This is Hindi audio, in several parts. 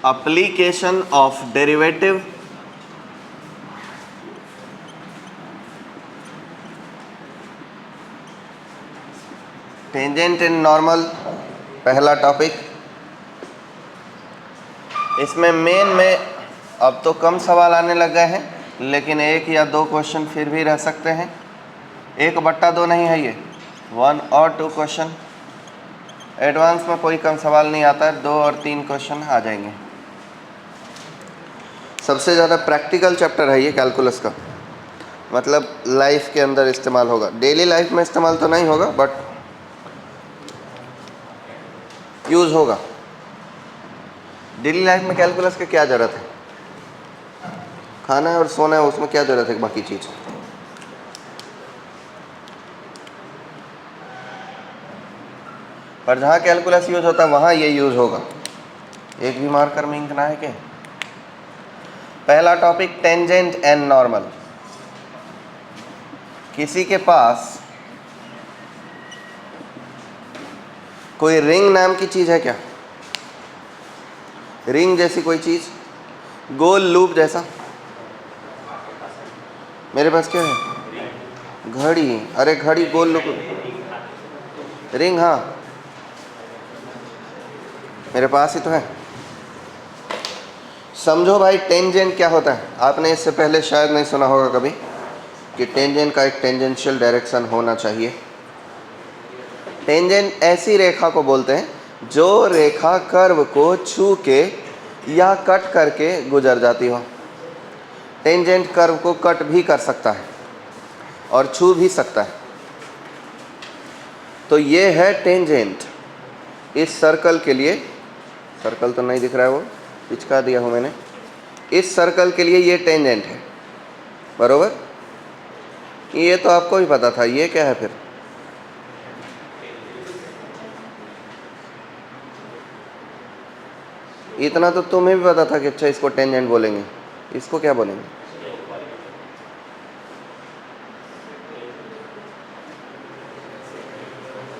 application of derivative tangent in normal पहला टॉपिक। इसमें मेन में अब तो कम सवाल आने लग गए हैं, लेकिन 1 या 2 क्वेश्चन फिर भी रह सकते हैं। 1/2 नहीं है ये, 1 और 2 क्वेश्चन। एडवांस में कोई कम सवाल नहीं आता है, 2 और 3 क्वेश्चन आ जाएंगे। सबसे ज़्यादा प्रैक्टिकल चैप्टर है ये कैलकुलस का, मतलब लाइफ के अंदर इस्तेमाल होगा। डेली लाइफ में इस्तेमाल तो नहीं होगा, बट यूज़ होगा। डेली लाइफ में कैलकुलस की क्या ज़रूरत है? खाना है और सोना है, उसमें क्या ज़रूरत है बाकी चीज़? पर जहाँ कैलकुलस यूज़ होता है वहाँ ये यूज़ होगा। एक भी मार्कर में इंक ना है क्या? पहला टॉपिक टेंजेंट एंड नॉर्मल। किसी के पास कोई रिंग नाम की चीज़ है क्या? रिंग जैसी कोई चीज़, गोल लूप जैसा। मेरे पास क्या है? घड़ी। अरे घड़ी गोल लूप, रिंग, हाँ मेरे पास ही तो है। समझो भाई टेंजेंट क्या होता है। आपने इससे पहले शायद नहीं सुना होगा कभी कि टेंजेंट का एक टेंजेंशियल डायरेक्शन होना चाहिए। टेंजेंट ऐसी रेखा को बोलते हैं जो रेखा कर्व को छू के या कट करके गुजर जाती हो। टेंजेंट कर्व को कट भी कर सकता है और छू भी सकता है। तो ये है टेंजेंट। इस सर्कल के लिए, सर्कल तो नहीं दिख रहा है, वो पिचका दिया हूँ मैंने। इस सर्कल के लिए ये टेंजेंट है, बरोबर। ये तो आपको भी पता था। ये क्या है फिर? इतना तो तुम्हें भी पता था कि अच्छा इसको टेंजेंट बोलेंगे। इसको क्या बोलेंगे?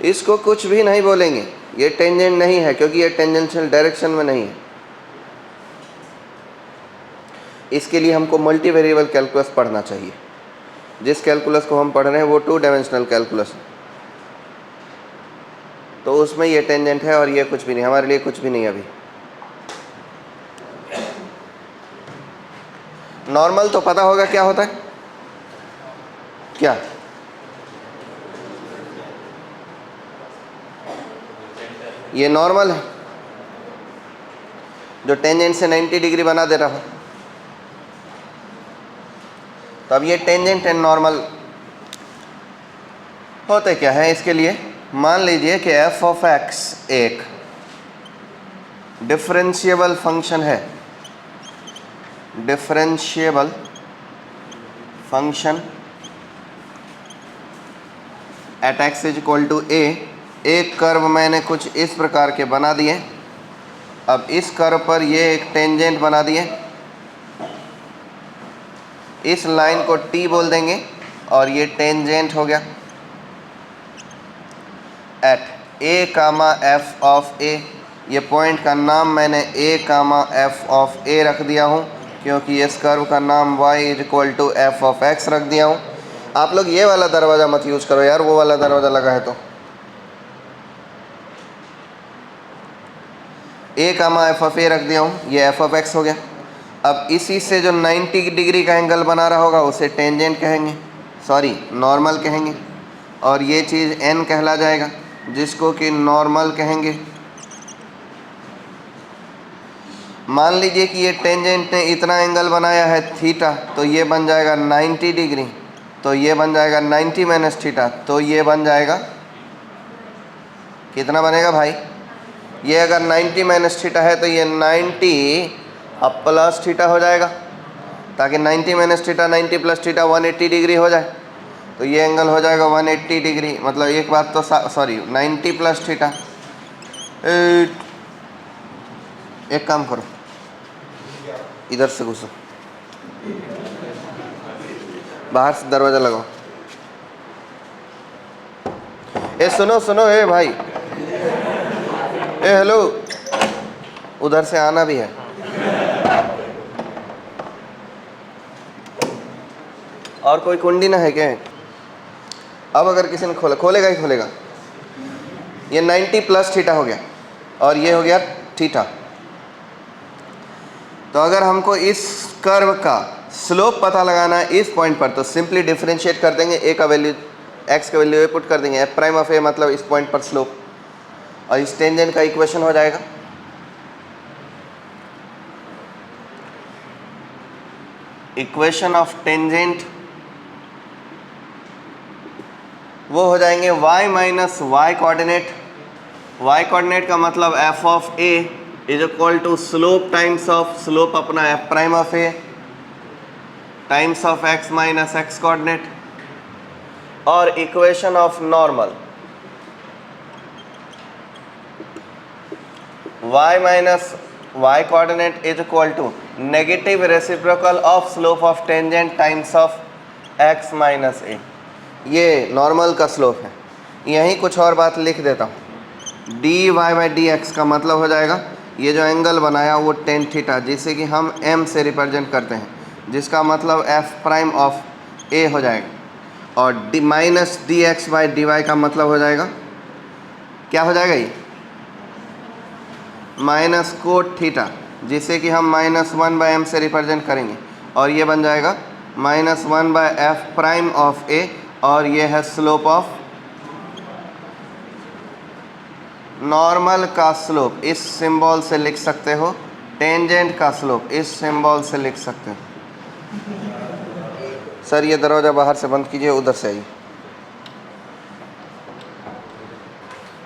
इसको कुछ भी नहीं बोलेंगे। ये टेंजेंट नहीं है क्योंकि ये टेंजेंशियल डायरेक्शन में नहीं है। इसके लिए हमको मल्टी वेरिएबल कैलकुलस पढ़ना चाहिए। जिस कैलकुलस को हम पढ़ रहे हैं वो 2 डायमेंशनल कैलकुलस है, तो उसमें ये टेंजेंट है और ये कुछ भी नहीं, हमारे लिए कुछ भी नहीं अभी। नॉर्मल तो पता होगा क्या होता है? क्या? ये नॉर्मल है जो टेंजेंट से 90 डिग्री बना दे रहा हो। तो अब ये टेंजेंट एंड नॉर्मल होते क्या है? इसके लिए मान लीजिए कि f ऑफ x एक डिफरेंशिएबल फंक्शन है। Differentiable function at x is equal to a। एक कर्व मैंने कुछ इस प्रकार के बना दिए। अब इस कर्व पर ये एक टेंजेंट बना दिए। इस लाइन को t बोल देंगे और ये टेंजेंट हो गया at a comma f of a। ये पॉइंट का नाम मैंने a comma f of a रख दिया हूँ क्योंकि इस कर्व का नाम y is equal to f of x रख दिया हूँ। आप लोग ये वाला दरवाज़ा मत यूज़ करो यार, वो वाला दरवाज़ा लगा है तो। a comma f of a रख दिया हूँ, ये f ऑफ x हो गया। अब इसी से जो 90 डिग्री का एंगल बना रहा होगा उसे टेंजेंट कहेंगे, सॉरी नॉर्मल कहेंगे, और ये चीज़ n कहला जाएगा जिसको कि नॉर्मल कहेंगे। मान लीजिए कि ये टेंजेंट ने इतना एंगल बनाया है थीटा, तो ये बन जाएगा 90 डिग्री, तो ये बन जाएगा 90 माइनस थीटा, तो ये बन जाएगा कितना बनेगा भाई? ये अगर 90 माइनस थीटा है तो ये 90 अब प्लस थीटा हो जाएगा, ताकि 90 minus theta 90 plus theta 180 degree हो जाए। तो ये एंगल हो जाएगा 180 डिग्री। मतलब एक बात तो सॉरी 90 प्लस थीटा। एक काम करो, इधर से घुसो, बाहर से दरवाज़ा लगाओ। ए सुनो सुनो, ए भाई, ए हेलो, उधर से आना भी है। और कोई कुंडी ना है क्या? अब अगर किसी ने खोलेगा ही खोलेगा। ये 90 प्लस थीटा हो गया और ये हो गया थीटा। तो अगर हमको इस कर्व का स्लोप पता लगाना है इस पॉइंट पर, तो सिंपली डिफरेंशिएट कर देंगे। ए का वैल्यू, एक्स का वैल्यू ए पुट कर देंगे, एफ प्राइम ऑफ ए मतलब इस पॉइंट पर स्लोप, और इस टेंजेंट का इक्वेशन हो जाएगा। इक्वेशन ऑफ टेंजेंट वो हो जाएंगे y minus y coordinate. y coordinate का मतलब f of a is equal to slope times of slope अपना f prime of a times of x minus x coordinate, और equation of normal y minus y coordinate is equal to negative reciprocal of slope of tangent times of x minus a। ये नॉर्मल का स्लोप है। यहीं कुछ और बात लिख देता हूँ। D y by d x का मतलब हो जाएगा ये जो एंगल बनाया वो टेन थीटा, जिसे कि हम m से रिप्रेजेंट करते हैं, जिसका मतलब f प्राइम ऑफ a हो जाएगा, और d minus d x by d y का मतलब हो जाएगा, क्या हो जाएगा ये, माइनस कोट थीटा, जिसे कि हम -1/m से रिप्रेजेंट करेंगे, और ये बन जाएगा -1/f प्राइम ऑफ a, और ये है स्लोप ऑफ नॉर्मल का स्लोप, इस सिंबल से लिख सकते हो। टेंजेंट का स्लोप इस सिंबल से लिख सकते हो। सर ये दरवाज़ा बाहर से बंद कीजिए, उधर से आइए,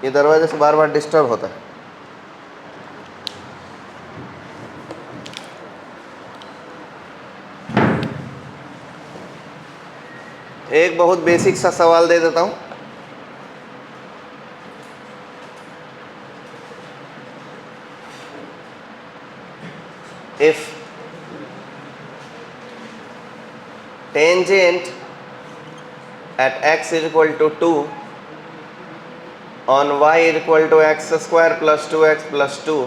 ये दरवाजे से बार बार डिस्टर्ब होता है। एक बहुत बेसिक सा सवाल दे देता हूँ। If tangent at x is equal to 2 on y is equal to x square plus 2x plus 2,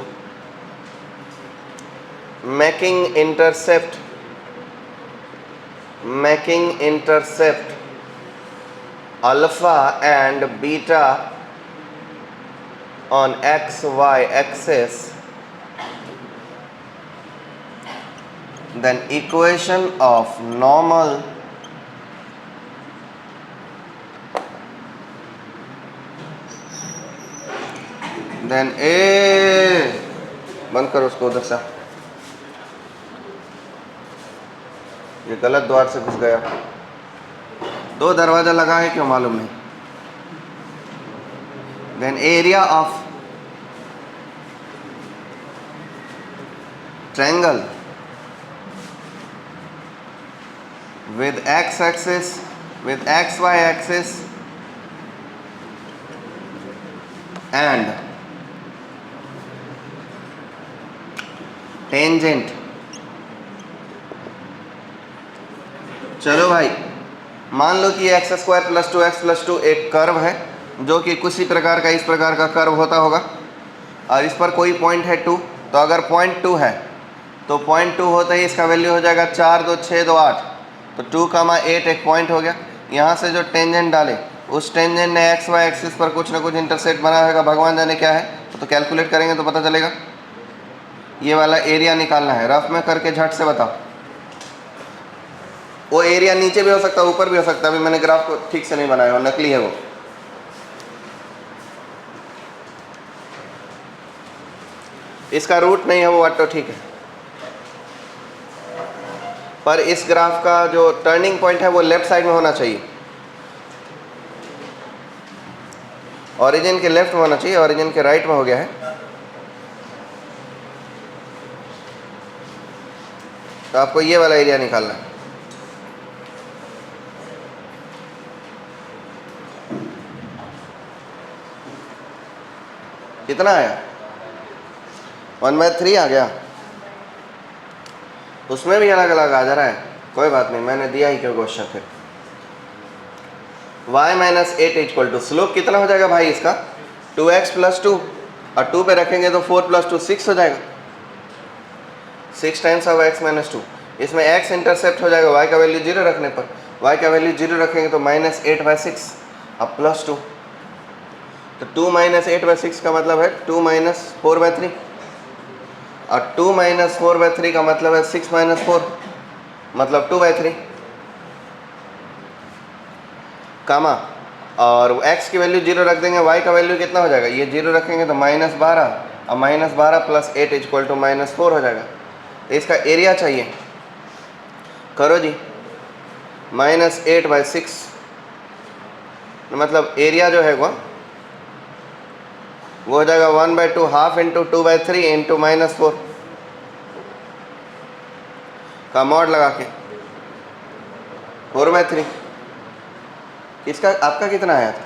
making intercept alpha and beta on x y axis, then equation of normal then बंद करो उसको उधर से, ये गलत द्वार से घुस गया। दो दरवाजा लगा है क्यों मालूम नहीं। then area of triangle with x axis with xy axis and tangent। चलो भाई, मान लो कि x square plus 2x plus 2 एक कर्व है जो कि कुछ ही प्रकार का इस प्रकार का कर्व होता होगा, और इस पर कोई पॉइंट है 2। तो अगर पॉइंट 2 है तो पॉइंट 2 होते ही इसका वैल्यू हो जाएगा 4 2 6 2 8, तो 2,8 एक पॉइंट हो गया। यहाँ से जो टेंजेंट डाले उस टेंजेंट ने एक्स वाई एक्सिस पर कुछ ना कुछ इंटरसेक्ट बना होगा, भगवान जाने क्या है, तो कैलकुलेट करेंगे तो पता चलेगा। ये वाला एरिया निकालना है, रफ में करके झट से बताओ। वो एरिया नीचे भी हो सकता है ऊपर भी हो सकता है, अभी मैंने ग्राफ को ठीक से नहीं बनाया, नकली है वो। इसका रूट नहीं है वो बात तो ठीक है, पर इस ग्राफ का जो टर्निंग पॉइंट है वो लेफ्ट साइड में होना चाहिए, ओरिजिन के लेफ्ट में होना चाहिए, ओरिजिन के राइट में हो गया है। तो आपको ये वाला एरिया निकालना है। कितना आया? 1/3 आ गया। उसमें भी अलग अलग आ जा रहा है, कोई बात नहीं, मैंने दिया ही क्यों क्वेश्चन। फिर y minus 8 equal to slope कितना हो जाएगा भाई इसका? 2x प्लस 2, और 2 पे रखेंगे तो 4 प्लस 2 6 हो जाएगा, 6 टाइम्स ऑफ x माइनस 2। इसमें x इंटरसेप्ट हो जाएगा y का वैल्यू 0 रखने पर, y का वैल्यू 0 रखेंगे तो -8/6 अब +2, तो 2 - 8/6 का मतलब है 2 - 4/3, और 2 - 4/3 का मतलब है 6 - 4 मतलब 2/3 कामा, और x की वैल्यू 0 रख देंगे, y का वैल्यू कितना हो जाएगा, ये 0 रखेंगे तो -12, और -12 + 8 = -4 हो जाएगा। तो इसका एरिया चाहिए, करो जी, -8/6 मतलब एरिया जो है वो हो जाएगा 1/2 हाफ इंटू 2/3 इंटू -4 का मॉड लगा के 4/3। इसका आपका कितना आया था,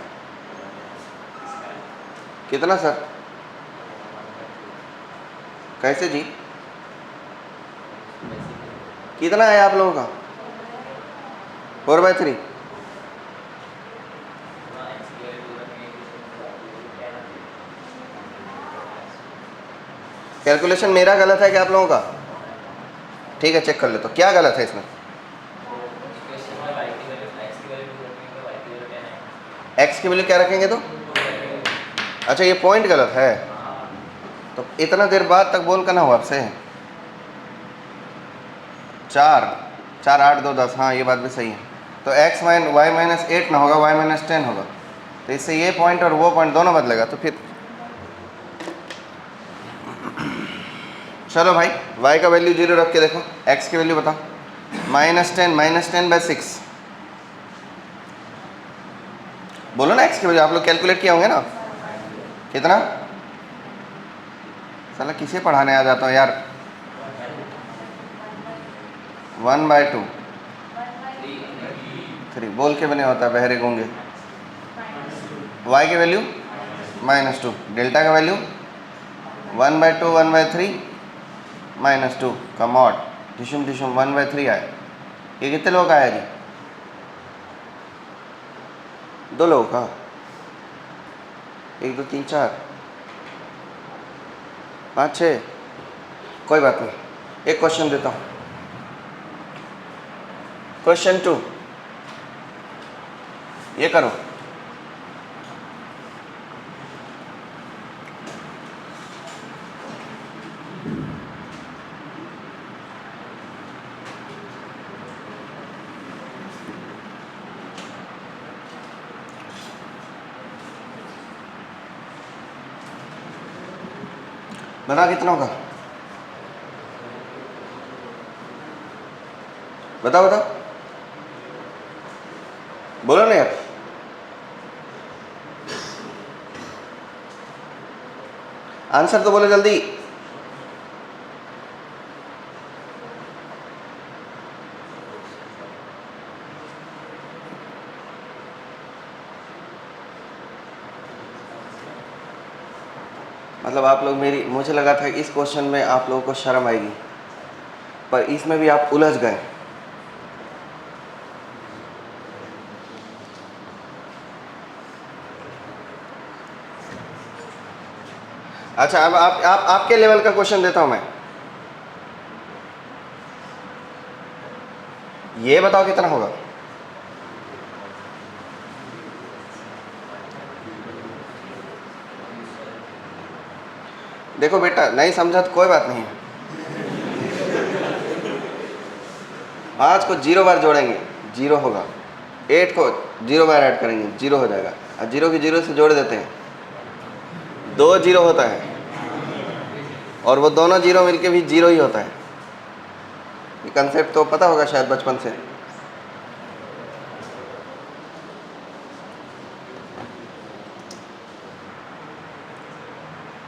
कितना सर, कैसे जी, कितना है आप लोगों का 4/3? कैलकुलेशन मेरा गलत है कि आप लोगों का? ठीक है, चेक कर ले तो क्या गलत है इसमें। x की वैल्यू क्या रखेंगे तो, अच्छा ये पॉइंट गलत है, तो इतना देर बाद तक बोल करना हो आपसे 4 4 8 2 10, हाँ ये बात भी सही है। तो x y -8 ना होगा, y -10 होगा, तो इससे ये पॉइंट और वो पॉइंट दोनों बदलेगा। तो फिर चलो भाई y का वैल्यू 0 रख के देखो, x की वैल्यू बताओ, -10/6 बोलो ना, x की वैल्यू आप लोग कैलकुलेट किए होंगे ना, कितना, साला किसे पढ़ाने आ जाता हूँ यार, 1/2 3 बोल के बने होता है बहरे गूंगे। y की वैल्यू -2, डेल्टा का वैल्यू 1/2 1/3 -2 का मॉड टिशुम 1/3 आए। ये कितने लोग आया जी, 2 लोगों का, 1 2 3 4 5 6, कोई बात नहीं। एक क्वेश्चन देता हूँ, क्वेश्चन 2, ये करो, बता कितना होगा, बताओ बताओ, बोलो ना यार, आंसर तो बोलो जल्दी। मतलब आप लोग मेरी, मुझे लगा था इस क्वेश्चन में आप लोगों को शर्म आएगी, पर इसमें भी आप उलझ गए। अच्छा अब आप आपके लेवल का क्वेश्चन देता हूं मैं, ये बताओ कितना होगा, देखो बेटा नहीं समझा तो कोई बात नहीं है, आज को 0 बार जोड़ेंगे 0 होगा, 8 को 0 बार ऐड करेंगे 0 हो जाएगा, और 0 की 0 से जोड़ देते हैं 2 0 होता है, और वो दोनों 0 मिलके भी 0 ही होता है। ये कंसेप्ट तो पता होगा शायद बचपन से।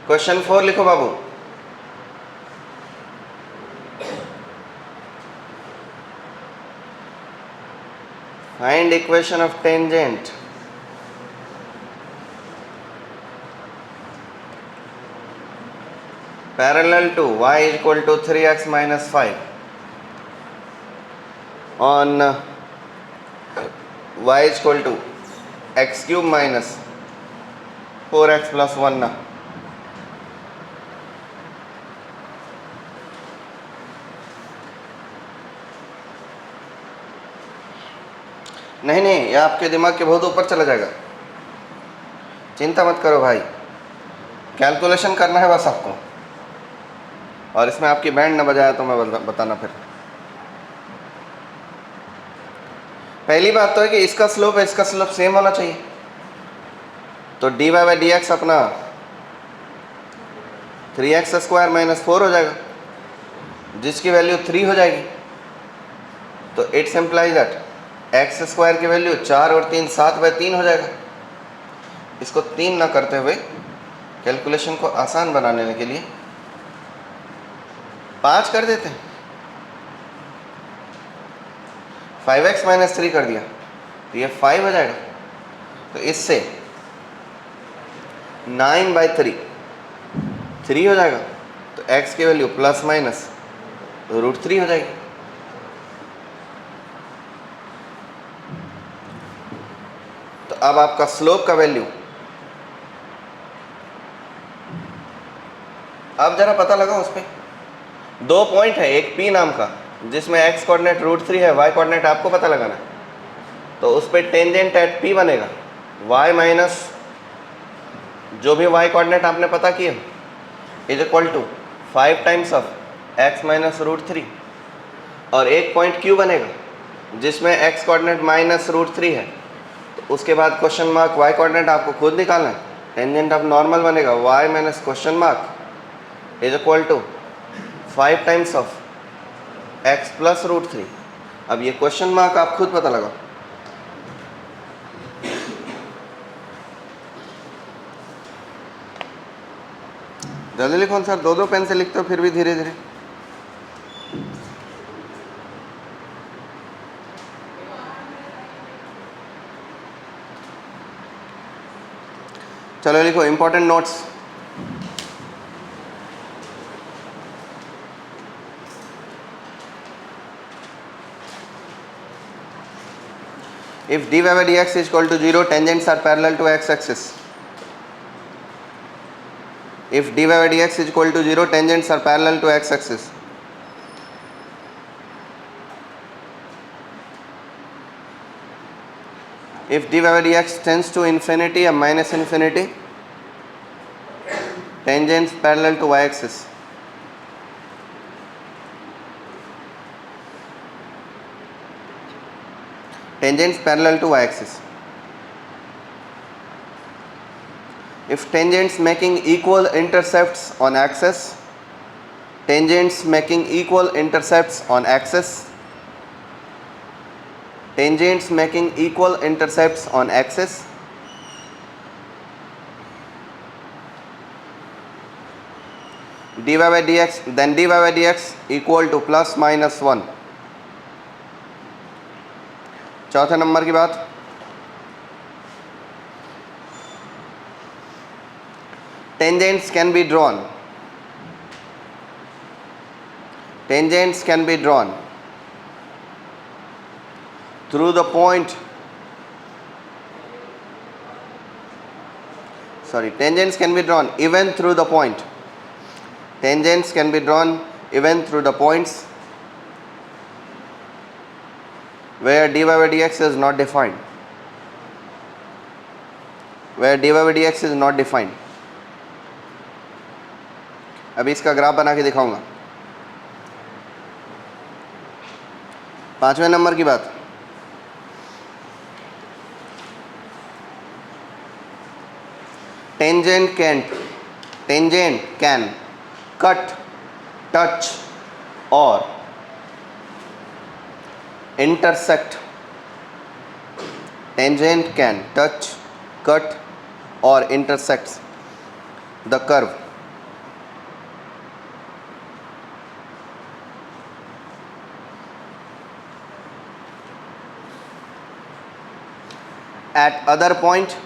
क्वेश्चन 4 लिखो बाबू, find equation of tangent parallel to y = 3x - 5 on y = x³ - 4x + 1 ना। नहीं नहीं, ये आपके दिमाग के बहुत ऊपर चला जाएगा, चिंता मत करो भाई, कैलकुलेशन करना है बस आपको। और इसमें आपकी बैंड न बजाया तो मैं बताना फिर। पहली बात तो है कि इसका स्लोप है, इसका स्लोप सेम होना चाहिए, तो dy बाई डी एक्स अपना 3x² माइनस 4 हो जाएगा, जिसकी वैल्यू 3 हो जाएगी। तो इट्स एम्प्लाइज दैट x² की वैल्यू 4 और 3 7/3 हो जाएगा। इसको 3 ना करते हुए कैलकुलेशन को आसान बनाने के लिए 5 कर देते हैं। 5x माइनस 3 कर दिया तो ये 5 हो जाएगा। तो इससे 9/3 3 हो जाएगा, तो x की वैल्यू प्लस माइनस √3 हो जाएगी। तो अब आपका स्लोप का वैल्यू, अब जरा पता लगा उस पर 2 पॉइंट है, एक P नाम का जिसमें x कोऑर्डिनेट √3 है, y कोऑर्डिनेट आपको पता लगाना है। तो उस पर टेंजेंट एट P बनेगा y माइनस जो भी y कोऑर्डिनेट आपने पता किया is equal to 5 times of x minus √3, और एक पॉइंट Q बनेगा जिसमें x कोऑर्डिनेट माइनस √3 है। तो उसके बाद क्वेश्चन मार्क y कोऑर्डिनेट आपको खुद निकालना है, टेंजेंट ऑफ नॉर्मल बनेगा y minus question mark is equal to 5 times of x plus √3। अब ये क्वेश्चन मार्क आप खुद पता लगाओ। जल्दी लिखो सर, 2-2 पेन से लिखते हो फिर भी धीरे धीरे। चलो लिखो important notes. If dy by dx is equal to 0, tangents are parallel to x axis. If dy by dx is equal to 0, tangents are parallel to x axis. If dy by dx tends to infinity or minus infinity, tangents parallel to y axis. Tangents parallel to y axis. If tangents making equal intercepts on axis, tangents making equal intercepts on axis, tangents making equal intercepts on axis, dy by dx, then dy by dx equal to plus minus 1. चौथे नंबर की बात, tangents can be drawn, tangents can be drawn through the point, tangents can be drawn even through the point, tangents can be drawn even through the points where dy by dx is not defined, where dy by dx is not defined. अभी इसका ग्राफ बना के दिखाऊंगा। 5वें नंबर की बात, tangent can cut, touch or intersect, tangent can touch, cut or intersects the curve at other point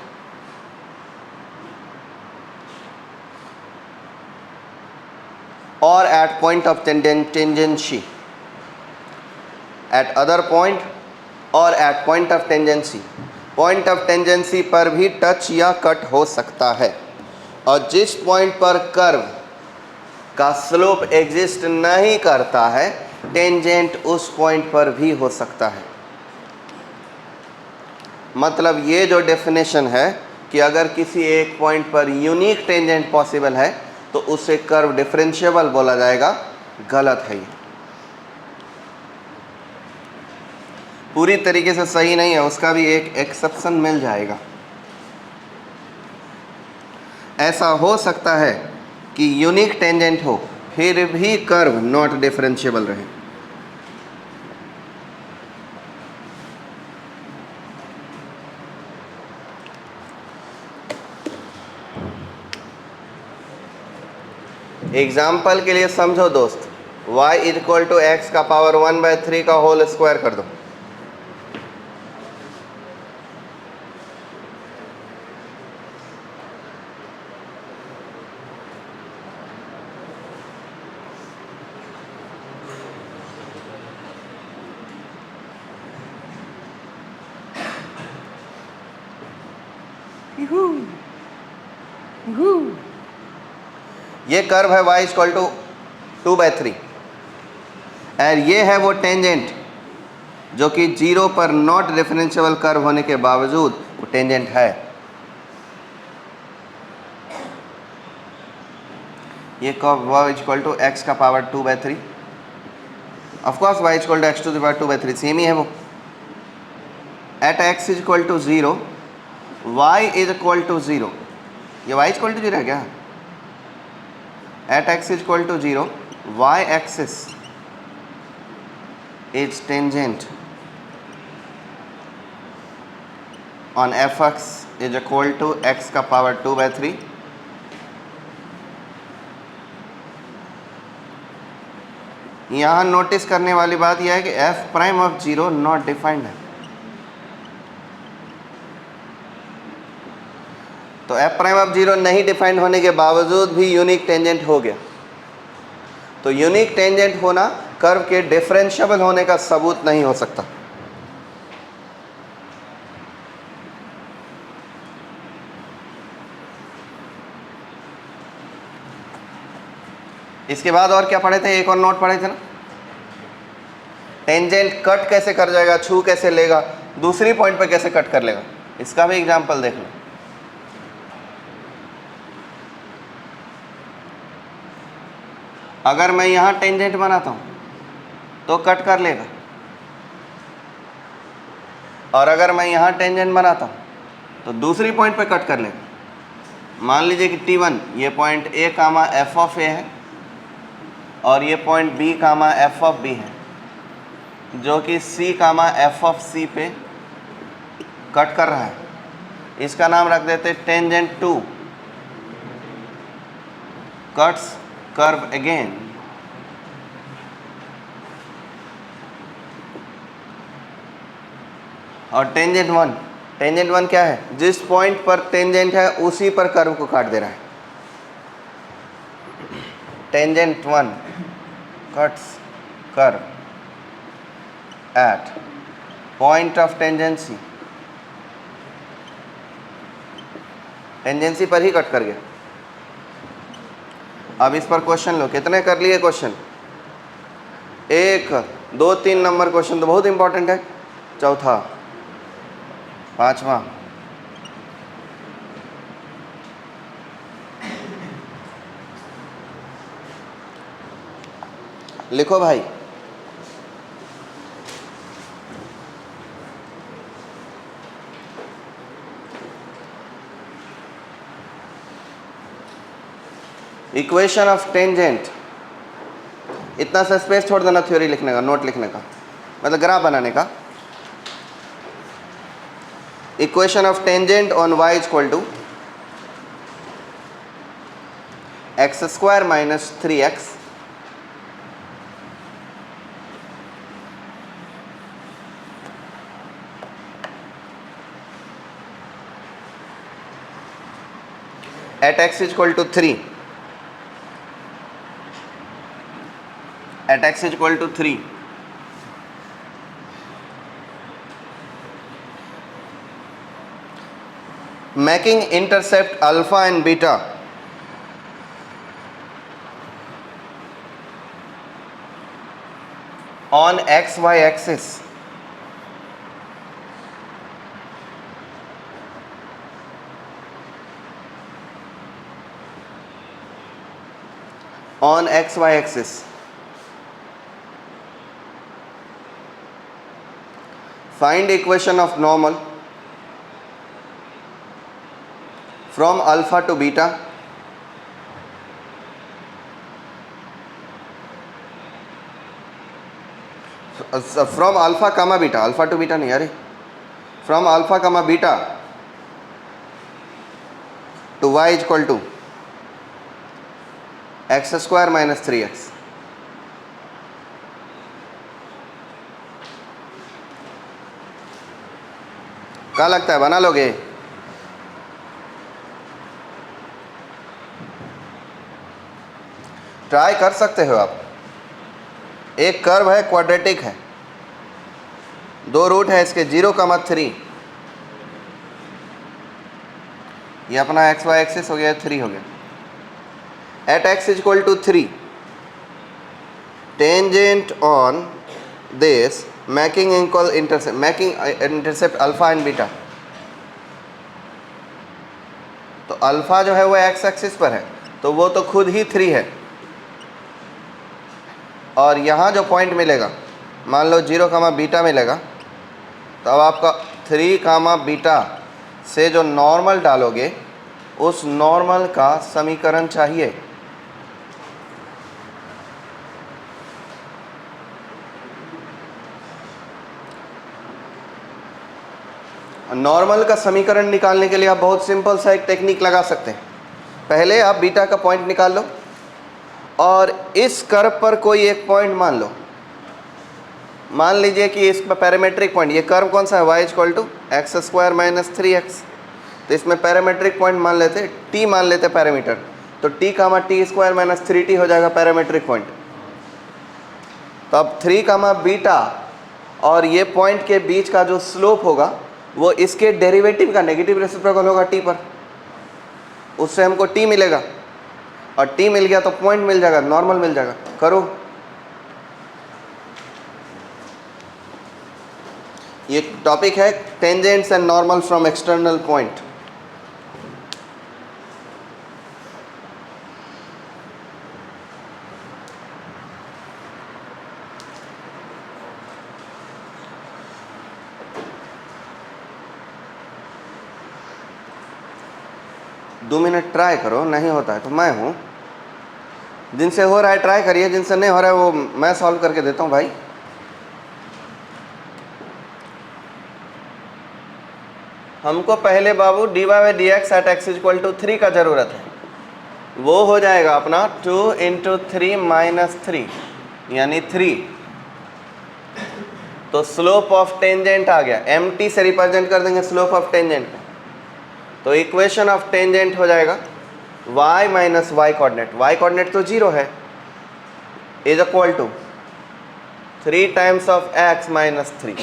or at point of tangency, at other point और at point of tangency, point of tangency पर भी टच या कट हो सकता है। और जिस पॉइंट पर कर्व का स्लोप एग्जिस्ट नहीं करता है, टेंजेंट उस पॉइंट पर भी हो सकता है। मतलब ये जो डेफिनेशन है कि अगर किसी एक पॉइंट पर यूनिक टेंजेंट पॉसिबल है तो उसे कर्व डिफरेंशिएबल बोला जाएगा, गलत है। ये पूरी तरीके से सही नहीं है, उसका भी एक एक्सेप्शन मिल जाएगा। ऐसा हो सकता है कि यूनिक टेंजेंट हो फिर भी कर्व नॉट डिफरेंशिएबल रहे। एग्जाम्पल के लिए समझो दोस्त, y इक्वल टू एक्स का पावर 1/3 का होल स्क्वायर कर दो। ये कर्व है y इक्वल टू 2/3 और ये है वो टेंजेंट जो कि 0 पर नॉट डिफरेंशिएबल कर्व होने के बावजूद वो टेंजेंट है। ये curve y equal to x का power 2/3, of course y equal to x to the power 2/3 same ही है वो। At x equal to 0 y is equal to 0, ये y इक्वल टू 0 है क्या? At x is equal to 0, y axis is tangent on fx is equal to x का पावर 2/3। यहाँ नोटिस करने वाली बात यह है कि f prime of 0 not defined है। तो f प्राइम ऑफ 0 नहीं डिफाइंड होने के बावजूद भी यूनिक टेंजेंट हो गया। तो यूनिक टेंजेंट होना कर्व के डिफरेंशिएबल होने का सबूत नहीं हो सकता। इसके बाद और क्या पढ़े थे? एक और नोट पढ़े थे ना, टेंजेंट कट कैसे कर जाएगा, छू कैसे लेगा, दूसरी पॉइंट पे कैसे कट कर लेगा, इसका भी एग्जांपल देख लो। अगर मैं यहां टेंजेंट बनाता हूं तो कट कर लेगा, और अगर मैं यहां टेंजेंट बनाता हूं तो दूसरी पॉइंट पे कट कर लेगा। मान लीजिए कि T1 ये point A comma F of A है और ये point B comma F of B है, जो कि C comma F of C पे कट कर रहा है। इसका नाम रख देते टेंजेंट 2 कट्स कर्व अगेन। और टेंजेंट 1 क्या है? जिस पॉइंट पर टेंजेंट है उसी पर कर्व को काट दे रहा है। Tangent 1 cuts curve at point of tangency, tangency पर ही कट कर गया। अब इस पर क्वेश्चन लो, कितने कर लिए क्वेश्चन? 1 2 3 नंबर क्वेश्चन तो बहुत इंपॉर्टेंट है। चौथा, पांचवा, लिखो भाई। इक्वेशन ऑफ टेंजेंट, इतना सा स्पेस छोड़ देना थ्योरी लिखने का, नोट लिखने का, मतलब ग्राफ बनाने का। Equation of tangent on y equal to x square minus 3x at x equal to 3, at x equal to 3 making intercept alpha and beta on xy axis on xy axis. Find equation of normal from alpha to beta from alpha comma beta, alpha to beta नहीं अरे, from alpha comma beta to y is equal to x square minus 3x. क्या लगता है, बना लोगे? ट्राई कर सकते हो आप। एक कर्व है, क्वाड्रेटिक है, दो रूट है इसके 0,3, ये अपना एक्स वाई एक्सिस हो गया, 3 हो गया। At x is equal to 3 tangent on this making intercept alpha and beta. तो अल्फा जो है वो एक्स एक्सिस पर है, तो वो तो खुद ही 3 है, और यहाँ जो पॉइंट मिलेगा, मान लो 0, बीटा मिलेगा, तो अब आपका 3, बीटा से जो नॉर्मल डालोगे, उस नॉर्मल का समीकरण चाहिए। नॉर्मल का समीकरण निकालने के लिए आप बहुत सिंपल सा एक टेक्निक लगा सकते हैं। पहले आप बीटा का पॉइंट निकाल लो, और इस कर्व पर कोई एक पॉइंट मान लो। मान लीजिए कि इस पैरामेट्रिक पॉइंट, ये कर्व कौन सा है, y equal to x square minus 3x, तो इसमें पैरामेट्रिक पॉइंट मान लेते, t मान लेते पैरामीटर, तो t t square minus 3t हो जाएगा पैरामेट्रिक पॉइंट। तो अब 3, बीटा और ये पॉइंट के बीच का जो स्लोप होगा वो इसके डेरिवेटिव का नेगेटिव रेसिप्रोकल होगा t पर, उससे हमको t मिलेगा, और t मिल गया तो पॉइंट मिल जाएगा, नॉर्मल मिल जाएगा। करो, ये टॉपिक है tangents and normal from external point. दो मिनट ट्राई करो, नहीं होता है तो मैं हूँ, जिनसे हो रहा है ट्राई करिए, जिनसे नहीं हो रहा है वो मैं सॉल्व करके देता हूँ भाई। हमको पहले बाबू dy by d x at x equal to 3 का ज़रूरत है, वो हो जाएगा अपना 2 इंटू 3 माइनस 3 यानी 3। तो स्लोप ऑफ टेंजेंट आ गया, mt से रिप्रेजेंट कर देंगे स्लोप ऑफ टेंजेंट को, तो इक्वेशन ऑफ टेंजेंट हो जाएगा y माइनस वाई कोऑर्डिनेट तो 0 है, is equal to 3 times of x minus 3,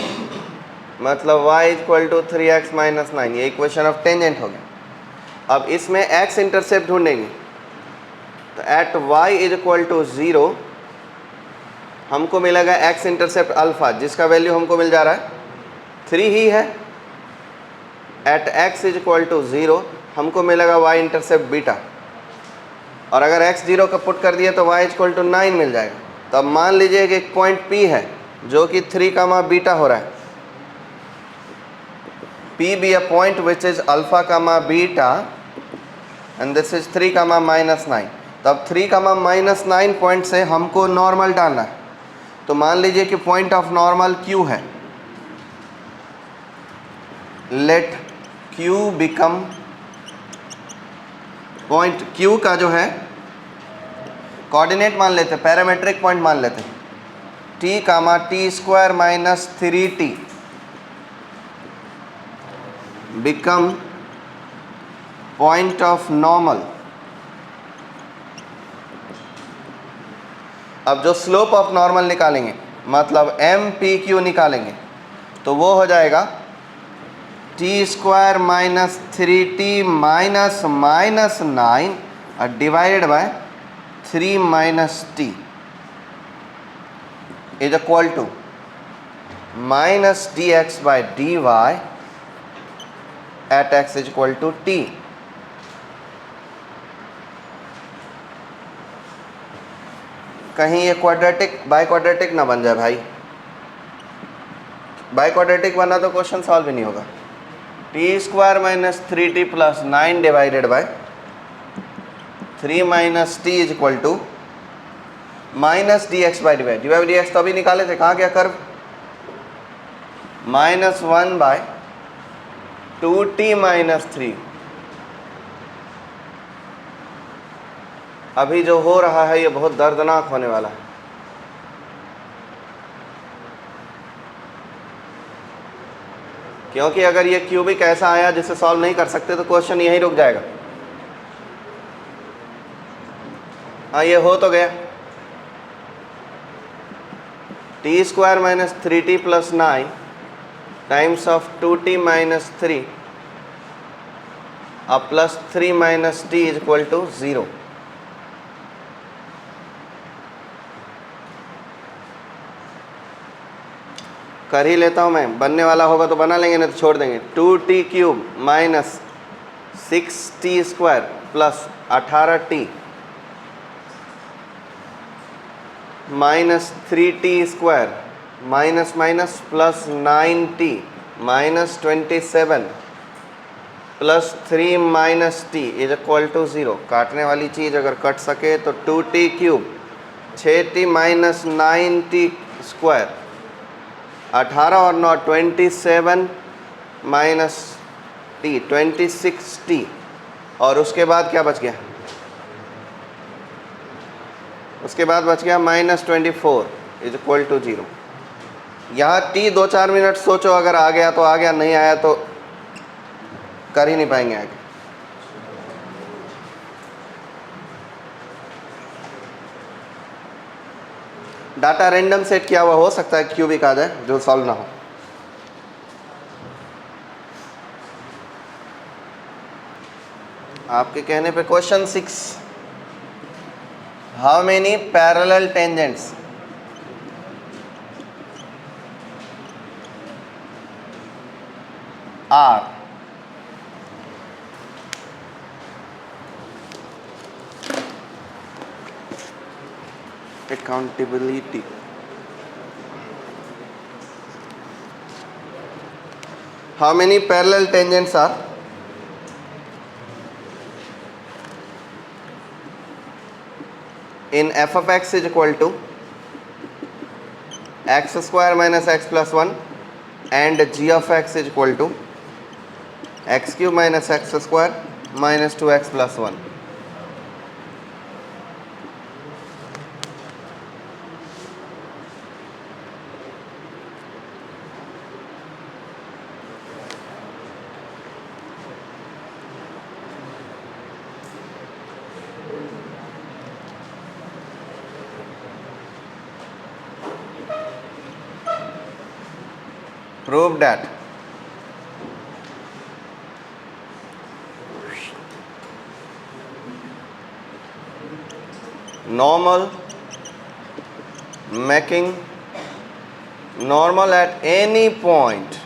मतलब y equal to 3x minus 9, ये इक्वेशन ऑफ टेंजेंट हो गया। अब इसमें x इंटरसेप्ट ढूंढेंगे, तो at y is equal to 0 हमको मिलेगा x इंटरसेप्ट अल्फा, जिसका वैल्यू हमको मिल जा रहा है 3 ही है। At x is equal to 0 हमको मिलेगा y इंटरसेप्ट बीटा, और अगर x 0 का पुट कर दिया तो y इक्वल टू 9 मिल जाएगा। तो अब मान लीजिए कि एक पॉइंट P है जो कि 3, बीटा हो रहा है, P be a point which is alpha, beta and this is 3, minus 9। तो अब 3, minus 9 पॉइंट से हमको नॉर्मल डालना है, तो मान लीजिए कि पॉइंट ऑफ नॉर्मल Q है, let Q become, point Q का जो है कोऑर्डिनेट मान लेते, पैरामेट्रिक पॉइंट मान लेते, t, t square minus 3t become point of normal. अब जो स्लोप ऑफ नॉर्मल निकालेंगे, मतलब MPQ निकालेंगे, तो वो हो जाएगा t square minus 3t minus 9 और divided by 3 minus t is equal to minus dx by dy at x is equal to t। कहीं ये क्वाड्रेटिक बाई क्वाड्रेटिक ना बन जाए भाई। बाई क्वाड्रेटिक बना तो क्वेश्चन सॉल्व ही नहीं होगा। T square minus 3t plus 9 divided by 3 minus t is equal to minus d x by d y d x तो अभी निकाले थे, कहाँ गया कर्व? -1 bye 2t minus 3। अभी जो हो रहा है ये बहुत दर्दनाक होने वाला है। क्योंकि अगर ये क्यूबिक ऐसा आया जिसे सॉल्व नहीं कर सकते तो क्वेश्चन यहीं रुक जाएगा। हाँ ये हो तो गया। T square minus 3t plus 9 times of 2t minus 3 अब plus 3 minus t is equal to 0। कर ही लेता हूँ मैं, बनने वाला होगा तो बना लेंगे, नहीं तो छोड़ देंगे। 2t cube minus 6t square plus 18t minus 3t square minus minus plus 9t minus 27 plus 3 minus t is equal to 0। काटने वाली चीज़ अगर कट सके तो 2t cube 6t minus 9t square 18 और 9 27 माइनस टी 26t और उसके बाद क्या बच गया? उसके बाद बच गया -24 इज इक्वल टू 0। यहाँ टी 2-4 मिनट सोचो, अगर आ गया तो आ गया, नहीं आया तो कर ही नहीं पाएंगे आगे। डाटा रैंडम सेट किया हुआ हो सकता है क्यूबिक आ जाए जो सॉल्व ना हो। आपके कहने पे question 6, how many parallel tangents are accountability. How many parallel tangents are in f of x is equal to x square minus x plus 1 and g of x is equal to x cube minus x square minus 2x plus 1. Prove that normal making normal at any point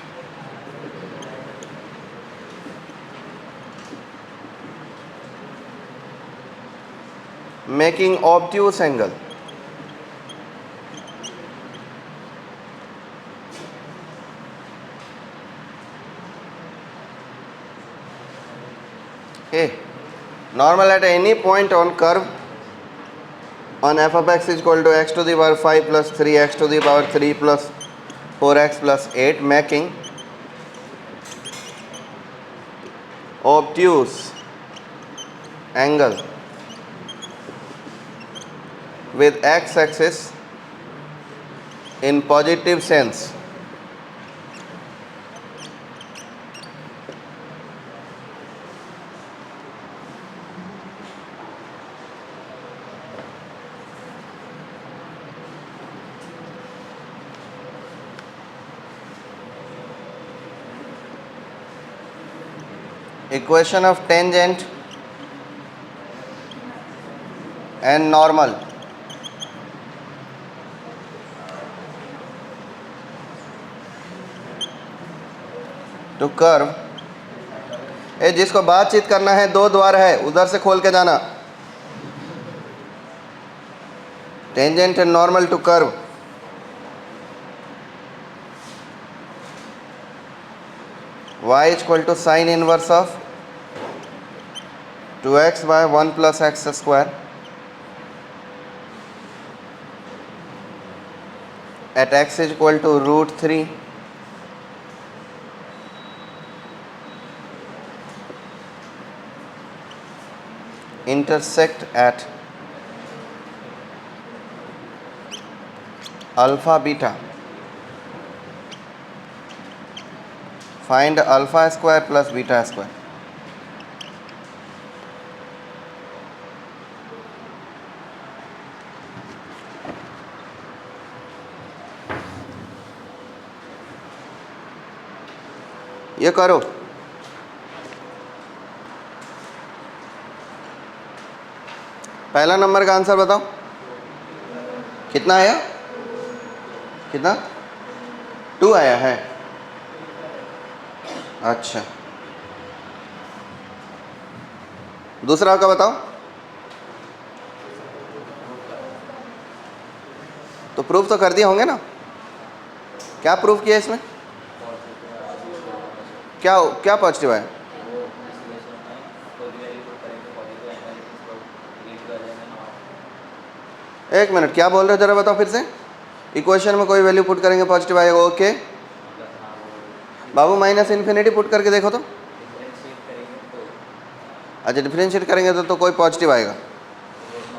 making obtuse angle A. Normal at any point on curve on f of x is equal to x to the power 5 plus 3x to the power 3 plus 4x plus 8 making obtuse angle with x axis in positive sense. Equation of tangent and normal to curve। ए जिसको बातचीत करना है, 2 द्वार है, उधर से खोल के जाना। Tangent and normal to curve, y equal to sine inverse of 2x by 1 plus x square at x is equal to root 3 intersect at alpha beta. Find alpha square plus beta square. ये करो। पहला नंबर का आंसर बताओ कितना आया, कितना 2 आया है। अच्छा, दूसरा का बताओ। तो प्रूफ तो कर दिए होंगे ना, क्या प्रूफ किया इसमें, क्या क्या पॉजिटिव है? एक मिनट, क्या बोल रहे हो जरा बताओ फिर से। इक्वेशन में कोई वैल्यू पुट करेंगे पॉजिटिव आएगा, ओके बाबू। माइनस इन्फिनिटी पुट करके देखो तो। अच्छा, डिफरेंशिएट करेंगे तो कोई पॉजिटिव आएगा।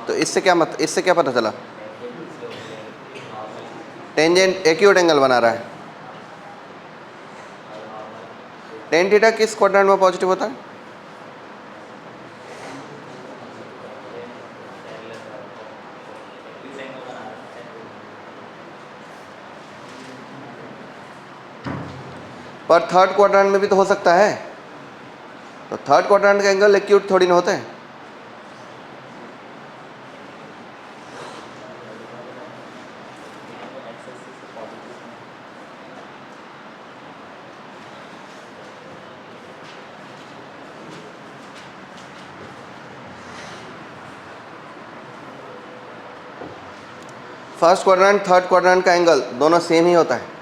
तो इससे क्या पता चला? टेंजेंट एक्यूट एंगल बना रहा है। टेन थीटा किस क्वाड्रेंट में पॉजिटिव होता है? पर थर्ड क्वाड्रेंट में भी तो हो सकता है। तो थर्ड क्वाड्रेंट का एंगल एक्यूट थोड़ी ना होते हैं। फर्स्ट क्वाड्रेंट थर्ड क्वाड्रेंट का एंगल दोनों सेम ही होता है।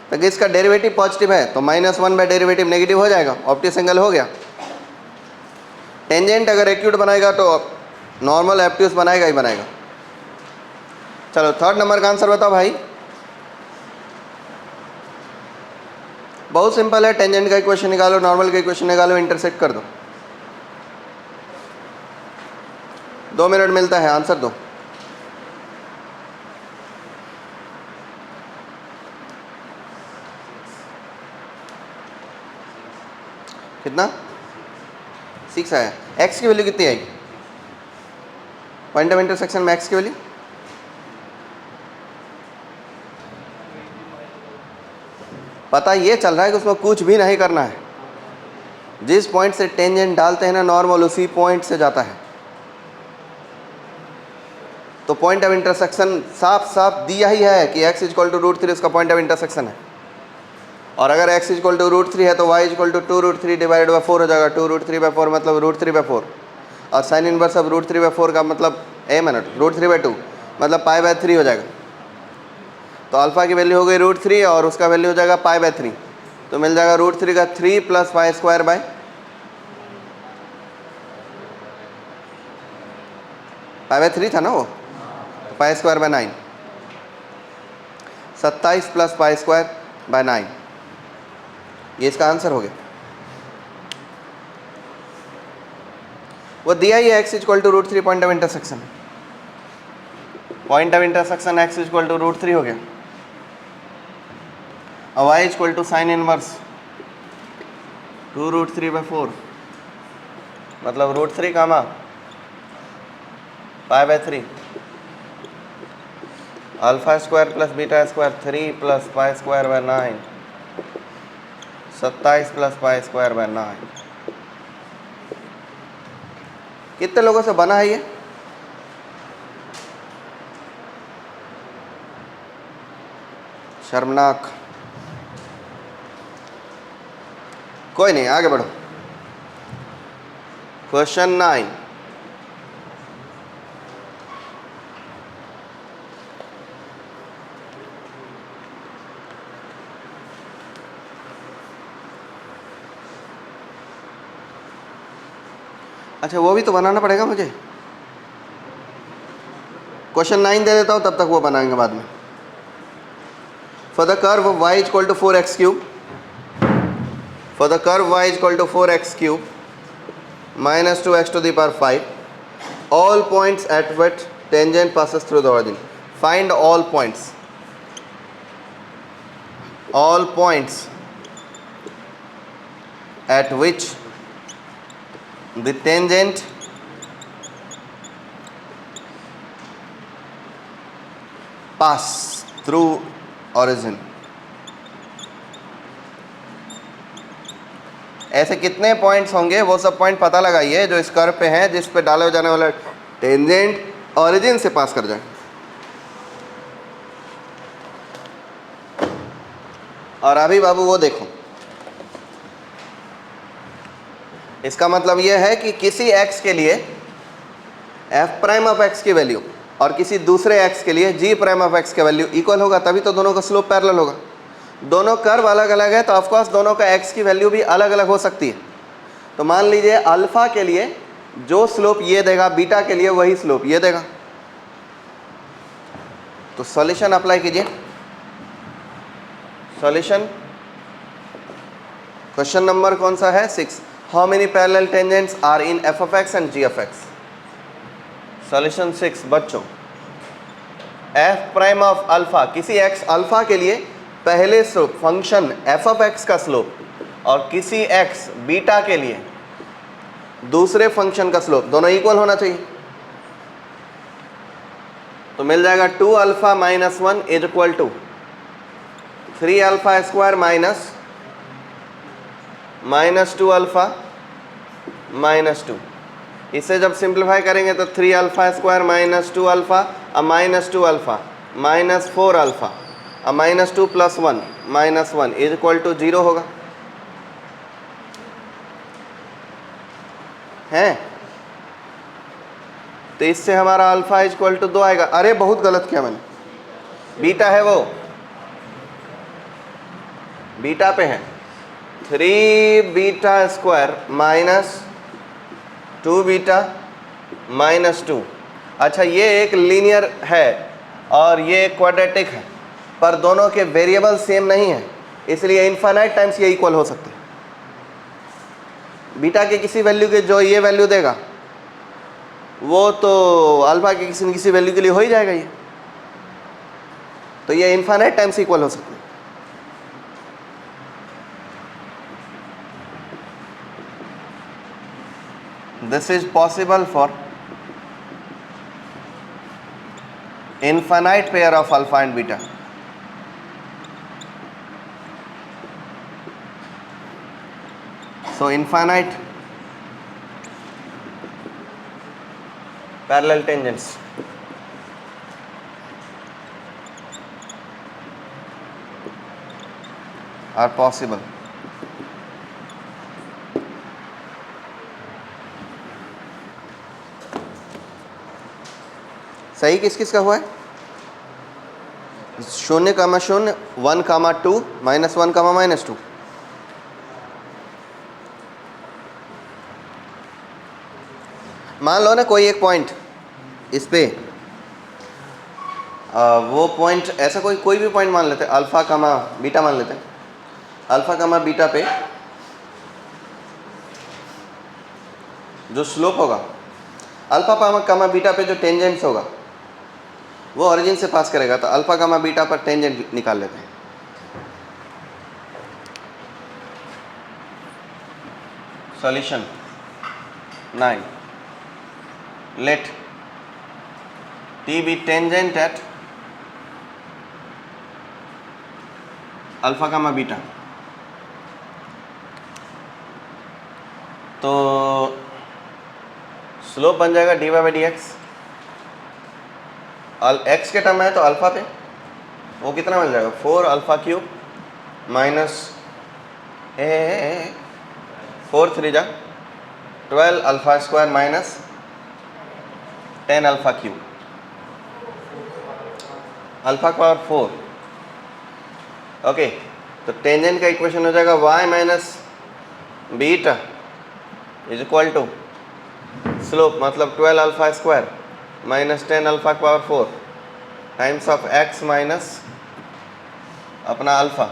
तो इसका डेरिवेटिव पॉजिटिव है तो -1 बाय डेरिवेटिव नेगेटिव हो जाएगा, ऑब्ट्यूस एंगल हो गया। टेंजेंट अगर एक्यूट बनाएगा तो नॉर्मल ऑब्ट्यूस बनाएगा ही बनाएगा। चलो थर्ड नंबर का आंसर बताओ भाई। बहुत सिंपल है, टेंजेंट का इक्वेशन निकालो, नॉर्मल का इक्वेशन निकालो, इंटरसेक्ट कर दो। 2 मिनट मिलता है, आंसर दो। कितना? 6 आया। x की वैल्यू कितनी आई? पॉइंट ऑफ इंटरसेक्शन में x की वैल्यू पता ये चल रहा है कि उसमें कुछ भी नहीं करना है। जिस पॉइंट से टेंजेंट डालते हैं ना नॉर्मल, उसी पॉइंट से जाता है। तो पॉइंट ऑफ इंटरसेक्शन साफ साफ दिया ही है कि x इक्वल टू √3 उसका पॉइंट ऑफ इंटरसेक्शन है। और अगर x इक्वल टू √3 है तो y equal to 2√3 divided by 4 हो जाएगा। 2√3/4 मतलब √3/4। और साइन इनवर्स ऑफ √3/4 का मतलब √3/2 मतलब π/3 हो जाएगा। तो अल्फा की वैल्यू हो गई √3 और उसका वैल्यू हो जाएगा π/3। तो मिल जाएगा √3 का 3 + π² π/3 था ना वो, π² 9, 27 + π² 9। ये इसका आंसर हो गया। वो दिया ही है x equal to √3 point of intersection. Point of intersection x equal to √3 हो गया और y equal to sine inverse 2√3/4 मतलब √3 comma π/3 alpha square plus beta square 3 + π² 9 27 + π² 9। कितने लोगों से बना है ये? शर्मनाक। कोई नहीं, आगे बढ़ो। क्वेश्चन 9। अच्छा वो भी तो बनाना पड़ेगा मुझे। क्वेश्चन 9 दे देता हूँ, तब तक वो बनाएंगे बाद में। For the curve y equal to 4x cube, for the curve y equal to 4x cube minus 2x to the power 5, all points at which tangent passes through the origin. Find all points. All points at which the tangent pass through origin. ऐसे कितने पॉइंट्स होंगे वो सब पॉइंट पता लगाइए जो इस कर्व पे हैं, जिस पे डाले जाने वाला टेंजेंट ओरिजिन से पास कर जाए। और अभी बाबू वो देखो, इसका मतलब ये है कि किसी x के लिए f प्राइम ऑफ x की वैल्यू और किसी दूसरे x के लिए g प्राइम ऑफ x की वैल्यू इक्वल होगा, तभी तो दोनों का स्लोप पैरेलल होगा। दोनों कर्व अलग अलग है तो ऑफकोर्स दोनों का x की वैल्यू भी अलग अलग हो सकती है। तो मान लीजिए अल्फा के लिए जो स्लोप ये देगा, बीटा के लिए वही स्लोप ये देगा। तो सॉल्यूशन अप्लाई कीजिए। सॉल्यूशन क्वेश्चन नंबर कौन सा है? 6। How many parallel tangents are in f of x and g of x? Solution 6 बच्चों, f प्राइम ऑफ अल्फा, किसी x अल्फा के लिए पहले slope function f of x का स्लोप और किसी x बीटा के लिए दूसरे फंक्शन का स्लोप दोनों इक्वल होना चाहिए। तो मिल जाएगा 2 alpha minus 1 is equal to 3 alpha square minus 2 alpha minus 2। इसे जब सिंप्लीफाई करेंगे तो 3 अल्फा स्क्वायर माइनस 2 अल्फा और माइनस 2 अल्फा माइनस 4 अल्फा और minus 2 plus 1 minus 1 is equal to 0 होगा, है? तो इससे हमारा अल्फा इज इक्वल टू 2 आएगा। अरे बहुत गलत किया मैंने, बीटा है वो, बीटा पे है 3 beta square minus 2 beta minus 2। अच्छा ये एक लीनियर है और ये क्वाड्रेटिक है, पर दोनों के वेरिएबल सेम नहीं है, इसलिए इनफाइनाइट टाइम्स ये इक्वल हो सकते हैं। बीटा के किसी वैल्यू के जो ये वैल्यू देगा वो तो अल्फा के किसी न किसी वैल्यू के लिए हो ही जाएगा ये, तो ये इनफाइनाइट टाइम्स इक्वल हो सकते हैं। This is possible for infinite pair of alpha and beta. So infinite parallel tangents are possible. सही किस किस का हुआ है? 0, 0, 1, 2, -1, -2। मान लो ना कोई एक पॉइंट इस पे, वो पॉइंट ऐसा कोई भी पॉइंट मान लेते हैं, अल्फा कामा बीटा मान लेते हैं। अल्फा कामा बीटा पे जो स्लोप होगा, अल्फा कामा बीटा पे जो टेंजेंट्स होगा वो ओरिजिन से पास करेगा, तो अल्फा कामा बीटा पर टेंजेंट निकाल लेते हैं। Solution 9। Let t be tangent at alpha comma beta. तो स्लोप बन जाएगा dy/dx। x के टर्म है तो अल्फा पे वो कितना मिल जाएगा, 4 अल्फा क्यूब माइनस 4 3 जा 12 alpha square minus 10 alpha cube, alpha का पावर 4। ओके, तो टेंजेंट का इक्वेशन हो जाएगा y minus beta is equal to slope मतलब 12 अल्फा स्क्वायर माइनस 10 अल्फा का power 4 times of x minus अपना अल्फा।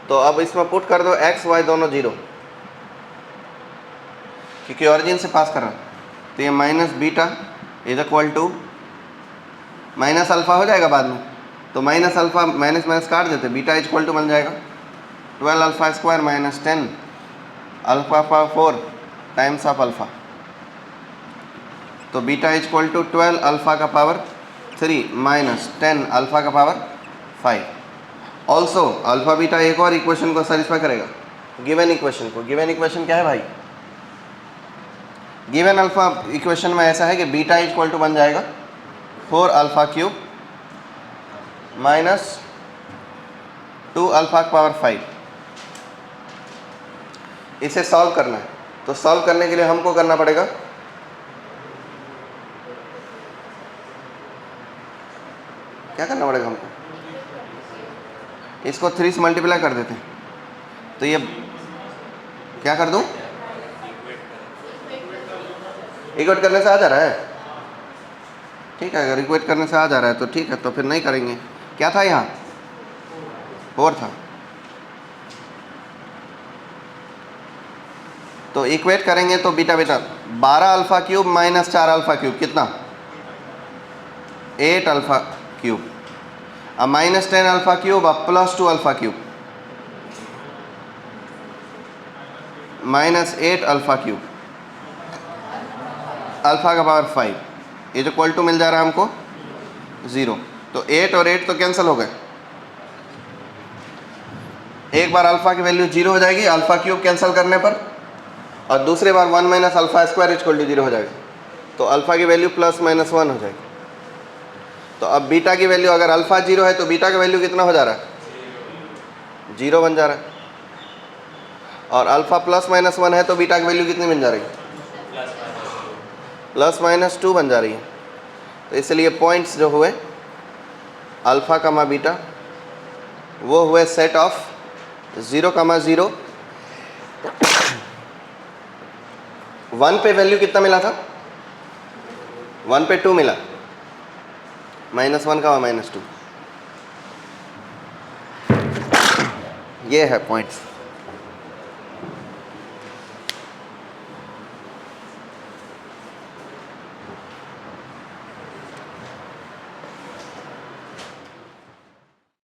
तो अब इसमें पुट कर दो x y दोनों जीरो, क्योंकि ऑरिजिन से पास कर रहा। तो ये minus beta is equal to minus alpha हो जाएगा बाद में, तो माइनस अल्फा माइनस माइनस काट देते, बीटा इज इक्वल टू बन जाएगा 12 alpha square minus 10 alpha power 4 times of alpha. तो beta is equal to 12 alpha का पावर 3 माइनस 10 अल्फा का पावर 5। ऑल्सो अल्फा बीटा एक और इक्वेशन को सेटिस्फाई करेगा, गिवन इक्वेशन को। गिवन इक्वेशन क्या है भाई? गिवन अल्फा इक्वेशन में ऐसा है कि बीटा इज इक्वल टू बन जाएगा 4 अल्फा क्यूब माइनस 2 अल्फा का पावर 5। इसे सॉल्व करना है, तो सॉल्व करने के लिए हमको करना पड़ेगा क्या करना पड़ेगा हमको? इसको 3 से मल्टीप्लाई कर देते हैं, तो ये क्या कर दूं? इक्वेट करने से आ जा रहा है, ठीक है। अगर इक्वेट करने से आ जा रहा है तो ठीक है, तो फिर नहीं करेंगे। क्या था यहाँ? 4 था। तो इक्वेट करेंगे तो beta beta 12 alpha cube minus 4 alpha cube कितना? 8 अल्फा क्यूब। अब माइनस 10 अल्फा क्यूब, अब plus 2 alpha cube minus 8 alpha cube alpha का पावर 5 इज इक्वल टू मिल जा रहा है हमको 0। तो 8 और 8 तो कैंसिल हो गए। एक बार अल्फा की वैल्यू 0 हो जाएगी अल्फा क्यूब कैंसिल करने पर, और दूसरे बार 1 minus alpha square is equal to 0 हो जाएगा। तो अल्फा की वैल्यू प्लस माइनस 1 हो जाएगी। तो अब बीटा की वैल्यू अगर अल्फा 0 है तो बीटा का वैल्यू कितना हो जा रहा है? 0 बन जा रहा है। और अल्फा प्लस माइनस 1 है तो बीटा की वैल्यू कितनी बन जा रही है? प्लस माइनस 2 बन जा रही है। तो इसलिए पॉइंट्स जो हुए अल्फा कमा बीटा वो हुए सेट ऑफ 0 कमा 0। 1 पे वैल्यू कितना मिला था? 1 पे 2 मिला, -1 का -2। ये है पॉइंट्स।